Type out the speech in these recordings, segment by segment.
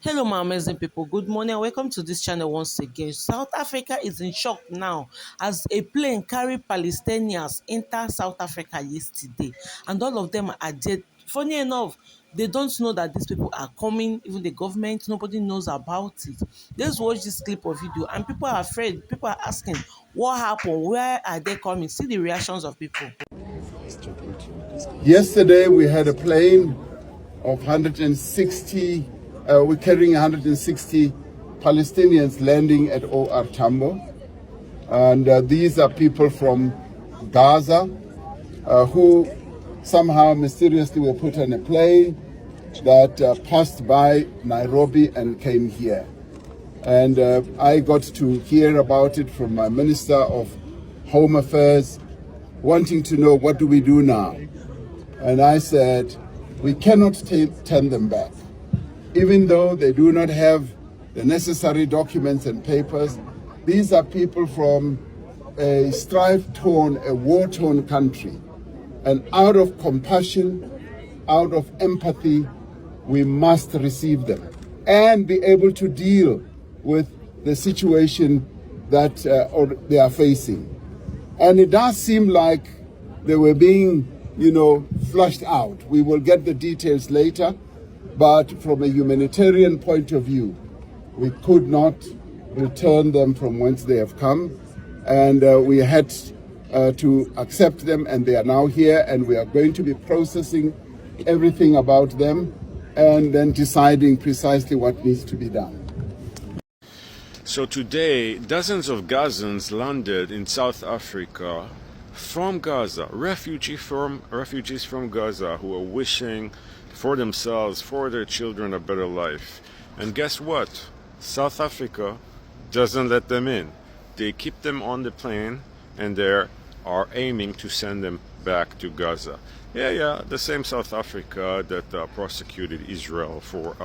Hello, my amazing people. Good morning and welcome to this channel once again. South Africa is in shock now as a plane carried Palestinians enter South Africa yesterday, and all of them are dead. Funny enough, they don't know that these people are coming. Even the government, nobody knows about it. Let's watch this clip of video, and people are afraid. People are asking, "What happened? Where are they coming?" See the reactions of people. Yesterday we had a plane of 160, we're carrying 160 Palestinians landing at OR Tambo. And these are people from Gaza who somehow mysteriously were put on a plane that passed by Nairobi and came here. And I got to hear about it from my Minister of Home Affairs, wanting to know what do we do now. And I said, we cannot turn them back. Even though they do not have the necessary documents and papers, these are people from a strife-torn, a war-torn country. And out of compassion, out of empathy, we must receive them and be able to deal with the situation that they are facing. And it does seem like they were being flushed out. We will get the details later, but from a humanitarian point of view, we could not return them from whence they have come, and we had to accept them, and they are now here, and we are going to be processing everything about them and then deciding precisely what needs to be done. So today, dozens of Gazans landed in South Africa from Gaza, refugees from Gaza who are wishing for themselves, for their children, a better life. And guess what? South Africa doesn't let them in. They keep them on the plane and they are aiming to send them back to Gaza. Yeah, the same South Africa that prosecuted Israel for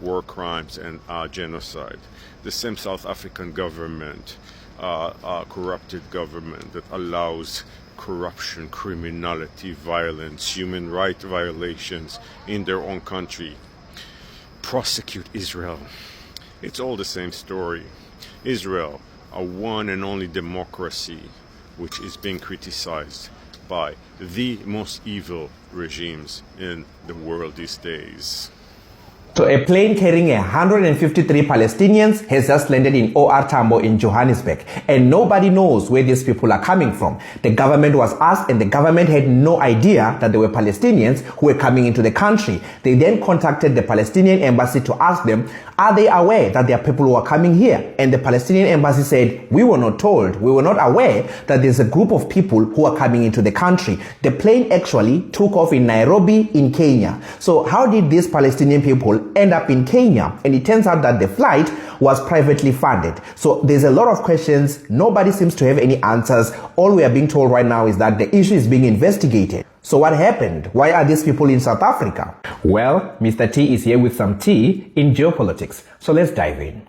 war crimes and genocide. The same South African government, corrupted government that allows corruption, criminality, violence, human rights violations in their own country. Prosecute Israel. It's all the same story. Israel, a one and only democracy, which is being criticized by the most evil regimes in the world these days. So a plane carrying 153 Palestinians has just landed in OR Tambo in Johannesburg, and nobody knows where these people are coming from. The government was asked, and the government had no idea that there were Palestinians who were coming into the country. They then contacted the Palestinian embassy to ask them, are they aware that there are people who are coming here? And the Palestinian embassy said, we were not told, we were not aware that there's a group of people who are coming into the country. The plane actually took off in Nairobi in Kenya. So how did these Palestinian people end up in Kenya? And it turns out that the flight was privately funded. So there's a lot of questions. Nobody seems to have any answers. All we are being told right now is that the issue is being investigated. So what happened? Why are these people in South Africa? Well, Mr. T is here with some tea in geopolitics. So let's dive in.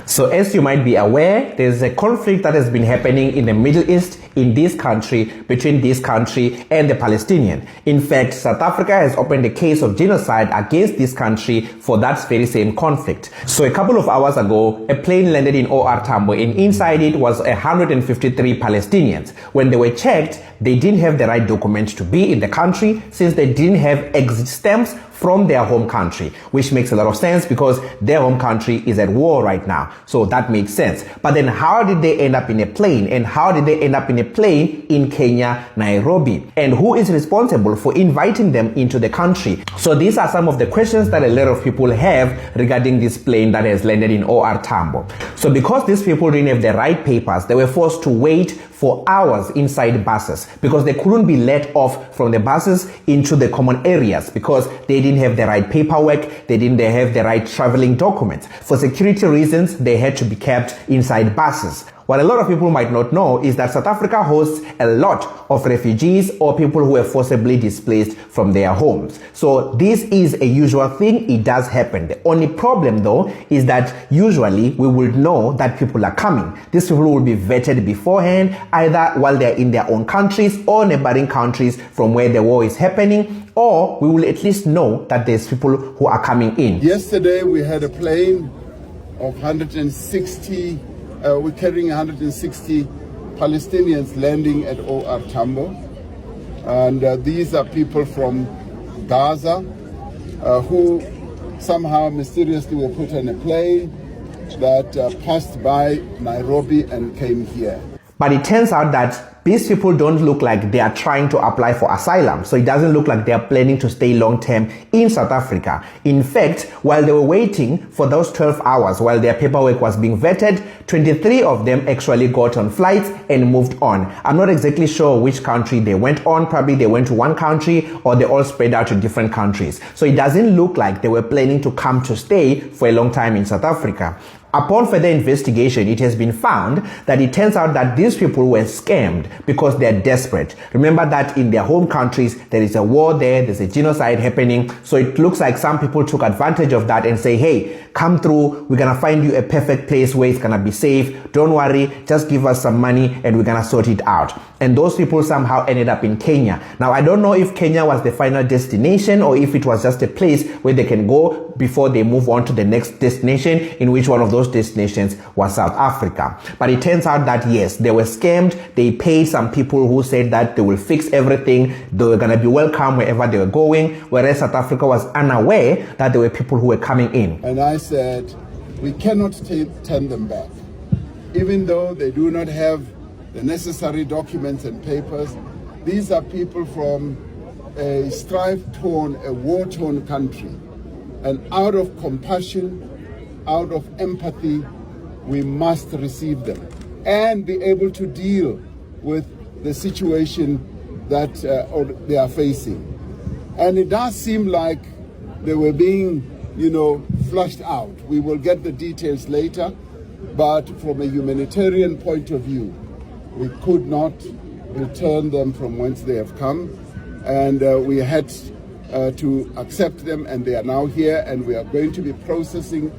So as you might be aware, there's a conflict that has been happening in the Middle East, in this country, between this country and the Palestinian. In fact, South Africa has opened a case of genocide against this country for that very same conflict. So a couple of hours ago, a plane landed in OR Tambo, and inside it was 153 Palestinians. When they were checked, they didn't have the right documents to be in the country, since they didn't have exit stamps from their home country, which makes a lot of sense because their home country is at war right now. So that makes sense. But then how did they end up in a plane? And how did they end up in a plane in Kenya, Nairobi? And who is responsible for inviting them into the country? So these are some of the questions that a lot of people have regarding this plane that has landed in OR Tambo. So because these people didn't have the right papers, they were forced to wait for hours inside buses because they couldn't be let off from the buses into the common areas because they didn't have the right paperwork, they didn't have the right traveling documents. For security reasons, they had to be kept inside buses. What a lot of people might not know is that South Africa hosts a lot of refugees or people who were forcibly displaced from their homes. So this is a usual thing. It does happen. The only problem though is that usually we will know that people are coming. These people will be vetted beforehand, either while they're in their own countries or neighboring countries from where the war is happening, or we will at least know that there's people who are coming in. Yesterday we had a plane of 160, we're carrying 160 Palestinians landing at OR Tambo. And these are people from Gaza who somehow mysteriously were put on a plane that passed by Nairobi and came here. But it turns out that these people don't look like they are trying to apply for asylum. So it doesn't look like they are planning to stay long term in South Africa. In fact, while they were waiting for those 12 hours, while their paperwork was being vetted, 23 of them actually got on flights and moved on. I'm not exactly sure which country they went on. Probably they went to one country or they all spread out to different countries. So it doesn't look like they were planning to come to stay for a long time in South Africa. Upon further investigation, it has been found that it turns out that these people were scammed because they're desperate. Remember that in their home countries, there is a war there, there's a genocide happening. So it looks like some people took advantage of that and say, hey, come through, we're gonna find you a perfect place where it's gonna be safe. Don't worry, just give us some money and we're gonna sort it out. And those people somehow ended up in Kenya. Now, I don't know if Kenya was the final destination or if it was just a place where they can go before they move on to the next destination, in which one of those destinations was South Africa. But it turns out that yes, they were scammed. They paid some people who said that they will fix everything. They were going to be welcome wherever they were going, whereas South Africa was unaware that there were people who were coming in. And I said, we cannot turn them back. Even though they do not have the necessary documents and papers, these are people from a strife-torn, a war-torn country. And out of compassion, out of empathy, we must receive them and be able to deal with the situation that they are facing. And it does seem like they were being, flushed out. We will get the details later, but from a humanitarian point of view, we could not return them from whence they have come, and we had to accept them, and they are now here, and we are going to be processing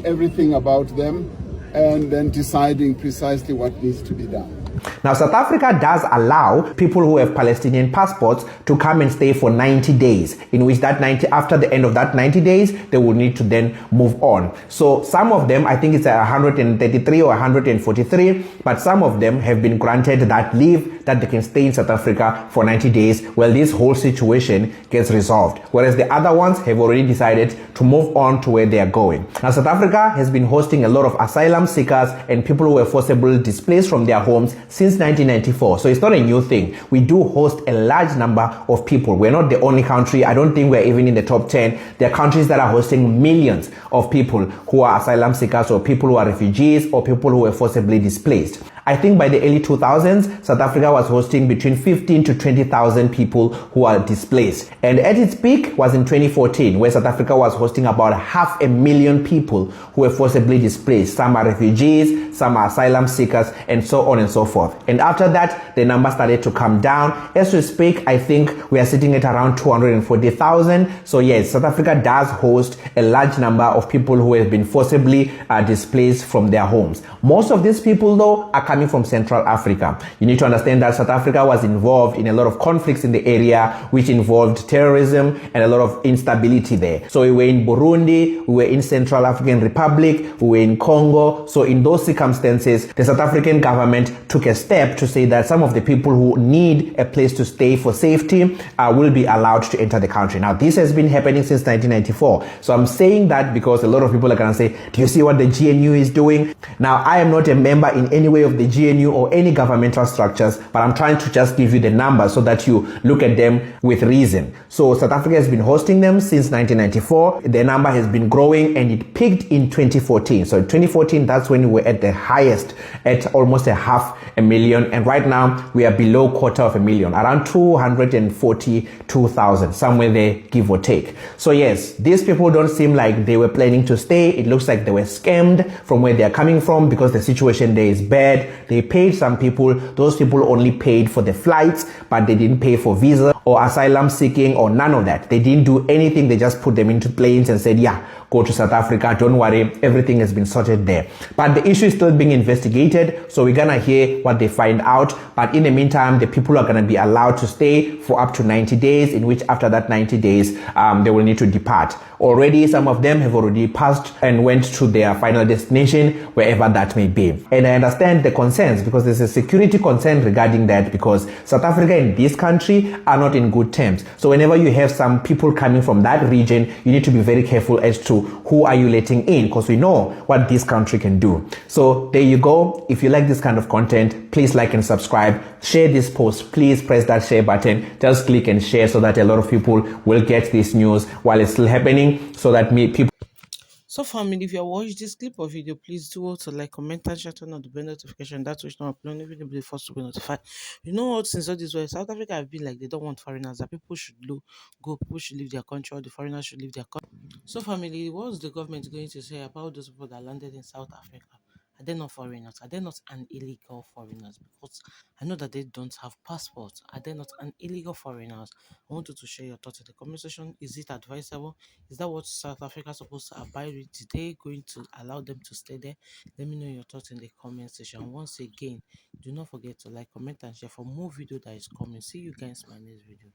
everything about them and then deciding precisely what needs to be done. Now, South Africa does allow people who have Palestinian passports to come and stay for 90 days, in which after the end of that 90 days, they will need to then move on. So some of them, I think it's 133 or 143, but some of them have been granted that leave that they can stay in South Africa for 90 days while this whole situation gets resolved. Whereas the other ones have already decided to move on to where they are going. Now, South Africa has been hosting a lot of asylum seekers and people who were forcibly displaced from their homes since 1994. So it's not a new thing. We do host a large number of people. We're not the only country. I don't think we're even in the top 10. There are countries that are hosting millions of people who are asylum seekers or people who are refugees or people who were forcibly displaced. I think by the early 2000s, South Africa was hosting between 15 to 20,000 people who are displaced. And at its peak was in 2014, where South Africa was hosting about 500,000 people who were forcibly displaced. Some are refugees, some are asylum seekers, and so on and so forth. And after that, the number started to come down. As we speak, I think we are sitting at around 240,000. So yes, South Africa does host a large number of people who have been forcibly displaced from their homes. Most of these people, though, are coming from Central Africa. You need to understand that South Africa was involved in a lot of conflicts in the area, which involved terrorism and a lot of instability there. So we were in Burundi, we were in Central African Republic, we were in Congo. So in those circumstances, the South African government took a step to say that some of the people who need a place to stay for safety will be allowed to enter the country. Now, this has been happening since 1994. So I'm saying that because a lot of people are going to say, do you see what the GNU is doing? Now, I am not a member in any way of the GNU or any governmental structures, but I'm trying to just give you the numbers so that you look at them with reason. So South Africa has been hosting them since 1994. The number has been growing and it peaked in 2014. So in 2014, that's when we were at the highest, at almost 500,000. And right now we are below 250,000, around 242,000, somewhere there, give or take. So yes, these people don't seem like they were planning to stay. It looks like they were scammed from where they are coming from because the situation there is bad. said they paid some people. Those people only paid for the flights, but they didn't pay for visa or asylum seeking or none of that. They didn't do anything. They just put them into planes and said, yeah, go to South Africa. Don't worry. Everything has been sorted there. But the issue is still being investigated. So we're going to hear what they find out. But in the meantime, the people are going to be allowed to stay for up to 90 days, in which after that 90 days, they will need to depart. Already, some of them have already passed and went to their final destination, wherever that may be. And I understand the concerns because there's a security concern regarding that, because South Africa and this country are not in good terms. So whenever you have some people coming from that region, you need to be very careful as to who are you letting in, because we know what this country can do. So there you go. If you like this kind of content, please like and subscribe. Share this post. Please press that share button. Just click and share so that a lot of people will get this news while it's still happening, so that people. So family, if you watch this clip or video, please do also like, comment, and share, turn on the bell notification. That's which not upload video will be first to be notified. You know what? Since all this way, South Africa have been like they don't want foreigners. That people should go, people should leave their country, or the foreigners should leave their country. So family, what's the government going to say about those people that landed in South Africa? Are they not foreigners? Are they not an illegal foreigners? Because I know that they don't have passports. Are they not an illegal foreigners? I want you to share your thoughts in the comment section. Is it advisable? Is that what South Africa is supposed to abide with? Are they going to allow them to stay there? Let me know your thoughts in the comment section. Once again, do not forget to like, comment, and share for more video that is coming. See you guys in my next video.